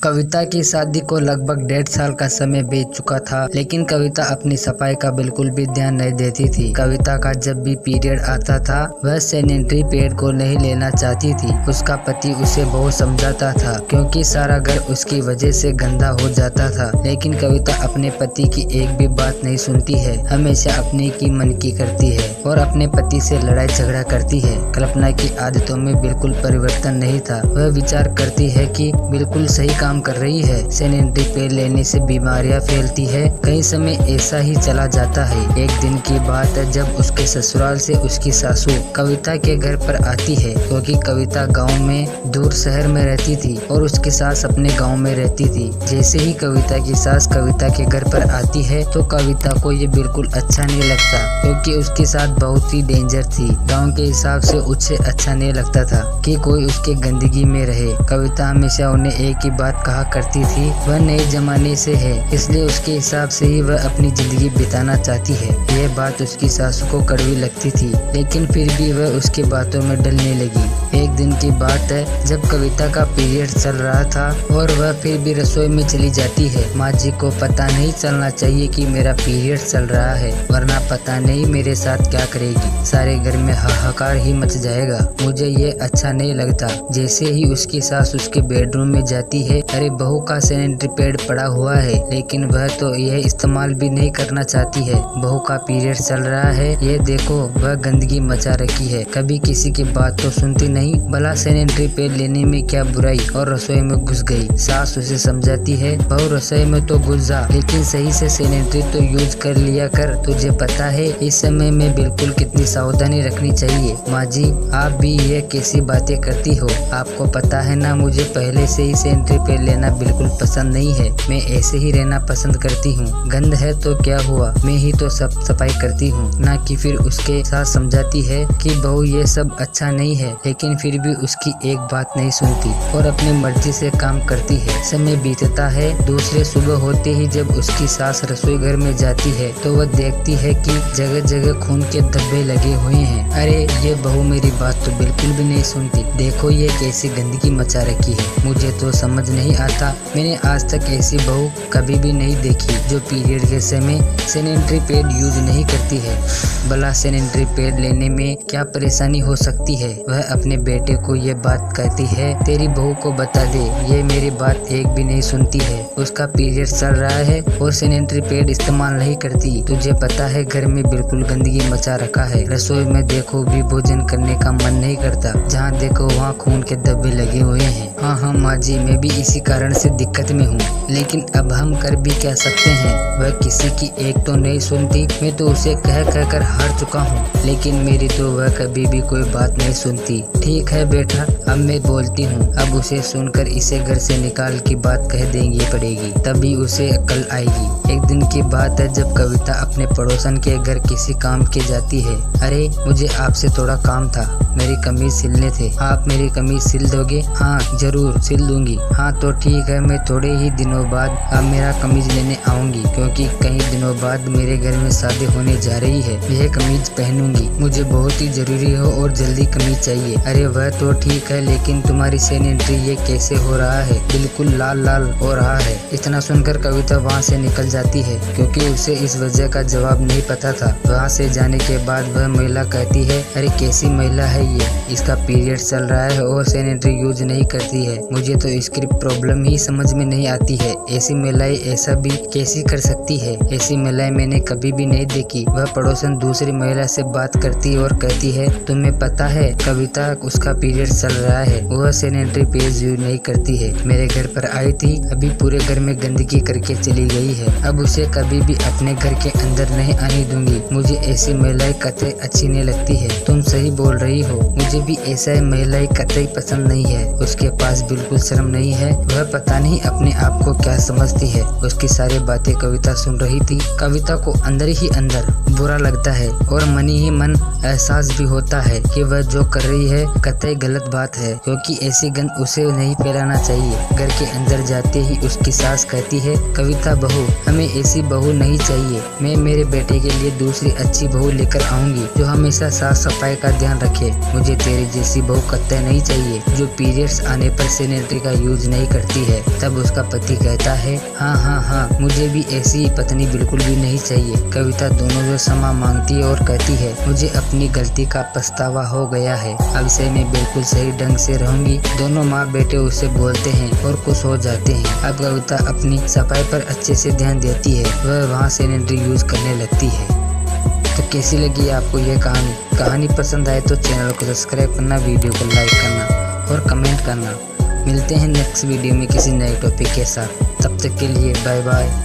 कविता की शादी को लगभग 1.5 साल का समय बीत चुका था, लेकिन कविता अपनी सफाई का बिल्कुल भी ध्यान नहीं देती थी। कविता का जब भी पीरियड आता था वह सैनिटरी पैड को नहीं लेना चाहती थी। उसका पति उसे बहुत समझाता था क्योंकि सारा घर उसकी वजह से गंदा हो जाता था, लेकिन कविता अपने पति की एक भी बात नहीं सुनती है। हमेशा अपने की मन की करती है और अपने पति से लड़ाई झगड़ा करती है। कल्पना की आदतों में बिल्कुल परिवर्तन नहीं था। वह विचार करती है कि बिल्कुल सही काम कर रही है। सैनिटरी पैड लेने से बीमारियां फैलती है। कई समय ऐसा ही चला जाता है। एक दिन की बात है जब उसके ससुराल से उसकी सासू कविता के घर पर आती है, क्योंकि कविता गांव में दूर शहर में रहती थी और उसकी सास अपने गांव में रहती थी। जैसे ही कविता की सास कविता के घर पर आती है तो कविता को ये बिल्कुल अच्छा नहीं लगता, क्योंकि उसके साथ बहुत ही डेंजर थी। गाँव के हिसाब से उसे अच्छा नहीं लगता था कि कोई उसके गंदगी में रहे। कविता हमेशा उन्हें एक ही बात कहा करती थी, वह नए जमाने से है, इसलिए उसके हिसाब से ही वह अपनी जिंदगी बिताना चाहती है। यह बात उसकी सासू को कड़वी लगती थी, लेकिन फिर भी वह उसकी बातों में डलने लगी। एक दिन की बात है जब कविता का पीरियड चल रहा था और वह फिर भी रसोई में चली जाती है। माँ जी को पता नहीं चलना चाहिए कि मेरा पीरियड चल रहा है, वरना पता नहीं मेरे साथ क्या करेगी। सारे घर में हाहाकार ही मच जाएगा। मुझे ये अच्छा नहीं लगता। जैसे ही उसकी सास उसके बेडरूम में जाती है, अरे बहू का सैनिटरी पैड पड़ा हुआ है, लेकिन वह तो यह इस्तेमाल भी नहीं करना चाहती है। बहू का पीरियड चल रहा है, ये देखो वह गंदगी मचा रखी है। कभी किसी की बात तो सुनती नहीं। भला सैनिटरी पैड लेने में क्या बुराई, और रसोई में घुस गई। सास उसे समझाती है, बहू रसोई में तो घुस जा, लेकिन सही से सैनिटरी तो यूज कर लिया कर। तुझे पता है इस समय में बिल्कुल कितनी सावधानी रखनी चाहिए। माँ जी आप भी ये कैसी बातें करती हो? आपको पता है ना मुझे पहले से ही सैनिटरी पैड लेना बिल्कुल पसंद नहीं है। मैं ऐसे ही रहना पसंद करती हूँ। गंद है तो क्या हुआ, मैं ही तो सब सफाई करती हूँ ना। कि फिर उसके साथ समझाती है कि बहू ये सब अच्छा नहीं है, लेकिन फिर भी उसकी एक बात नहीं सुनती और अपनी मर्जी से काम करती है। समय बीतता है। दूसरे सुबह होते ही जब उसकी सास रसोई घर में जाती है तो वह देखती है कि जगह जगह खून के धब्बे लगे हुए हैं। अरे ये बहू मेरी बात तो बिल्कुल भी नहीं सुनती। देखो ये कैसी गंदगी मचा रखी है। मुझे तो समझ नहीं आता, मैंने आज तक ऐसी बहू कभी भी नहीं देखी जो पीरियड के समय सैनिटरी पैड यूज नहीं करती है। भला सैनिटरी पैड लेने में क्या परेशानी हो सकती है? वह अपने बेटे को ये बात कहती है, तेरी बहू को बता दे, ये मेरी बात एक भी नहीं सुनती है। उसका पीरियड चल रहा है और सैनिटरी पैड इस्तेमाल नहीं करती। तुझे पता है घर में बिल्कुल गंदगी मचा रखा है। रसोई में देखो भी भोजन करने का मन नहीं करता, जहाँ देखो वहाँ खून के धब्बे लगे हुए हैं। हाँ माँ जी मैं भी इसी कारण से दिक्कत में हूँ, लेकिन अब हम कर भी क्या सकते हैं। वह किसी की एक तो नहीं सुनती। मैं तो उसे कह कह कर हार चुका हूँ, लेकिन मेरी तो वह कभी भी कोई बात नहीं सुनती। ठीक है बेटा अब मैं बोलती हूँ। अब उसे सुनकर इसे घर से निकाल की बात कह देंगी पड़ेगी, तभी उसे अक्ल आएगी। एक दिन की बात है जब कविता अपने पड़ोसन के घर किसी काम के जाती है। अरे मुझे आपसे थोड़ा काम था, मेरी कमीज सिलने थे। आप मेरी कमीज सिल दोगे? हाँ जरूर सिल दूंगी। हाँ तो ठीक है, मैं थोड़े ही दिनों बाद अब मेरा कमीज लेने आऊंगी, क्योंकि कई दिनों बाद मेरे घर में शादी होने जा रही है। यह कमीज पहनूंगी, मुझे बहुत ही जरूरी हो और जल्दी कमीज चाहिए। अरे वह तो ठीक है, लेकिन तुम्हारी सैनिटरी ये कैसे हो रहा है? बिल्कुल लाल लाल हो रहा है। इतना सुनकर कविता वहाँ से निकल जाती है, क्योंकि उसे इस वजह का जवाब नहीं पता था। वहाँ से जाने के बाद वह महिला कहती है, अरे कैसी महिला है ये, इसका पीरियड चल रहा है और सैनिटरी यूज नहीं करती है। मुझे तो इसकी प्रॉब्लम ही समझ में नहीं आती है। ऐसी महिलाएं ऐसा भी कैसी कर सकती है? ऐसी महिलाएं मैंने कभी भी नहीं देखी। वह पड़ोसन दूसरी महिला से बात करती और कहती है, तुम्हें पता है कविता उसका पीरियड चल रहा है, वह सैनिटरी पैड यूज नहीं करती है। मेरे घर पर आई थी, अभी पूरे घर में गंदगी करके चली गई है। अब उसे कभी भी अपने घर के अंदर नहीं आने दूंगी। मुझे ऐसी महिलाएं कतई अच्छी नहीं लगती है। तुम सही बोल रही हो, मुझे भी ऐसा महिलाएं कतई पसंद नहीं है। उसके पास बिल्कुल शर्म नहीं है। वह पता नहीं अपने आप को क्या समझती है। उसकी सारी बातें कविता सुन रही थी। कविता को अंदर ही अंदर बुरा लगता है और मन ही मन एहसास भी होता है कि वह जो कर रही है कतई गलत बात है, क्योंकि ऐसी गंद उसे नहीं फैलाना चाहिए। घर के अंदर जाते ही उसकी सास कहती है, कविता बहू हमें ऐसी बहू नहीं चाहिए। मैं मेरे बेटे के लिए दूसरी अच्छी बहू लेकर आऊंगी जो हमेशा साफ सफाई का ध्यान रखे। मुझे तेरी जैसी बहू कतई नहीं चाहिए जो पीरियड्स आने पर सैनिटरी का यूज नहीं करती है। तब उसका पति कहता है, हाँ, मुझे भी ऐसी पत्नी बिल्कुल भी नहीं चाहिए। कविता दोनों से क्षमा मांगती है और कहती है, मुझे अपनी गलती का पछतावा हो गया है, अब से मैं बिल्कुल सही ढंग से रहूंगी। दोनों माँ बेटे उसे बोलते हैं और खुश हो जाते हैं। अब कविता अपनी सफाई पर अच्छे से ध्यान देती है, वह वहाँ सैनिटरी यूज करने लगती है। तो कैसी लगी आपको ये कहानी पसंद आए तो चैनल को सब्सक्राइब करना, वीडियो को लाइक करना और कमेंट करना। मिलते हैं नेक्स्ट वीडियो में किसी नए टॉपिक के साथ। तब तक के लिए बाय बाय।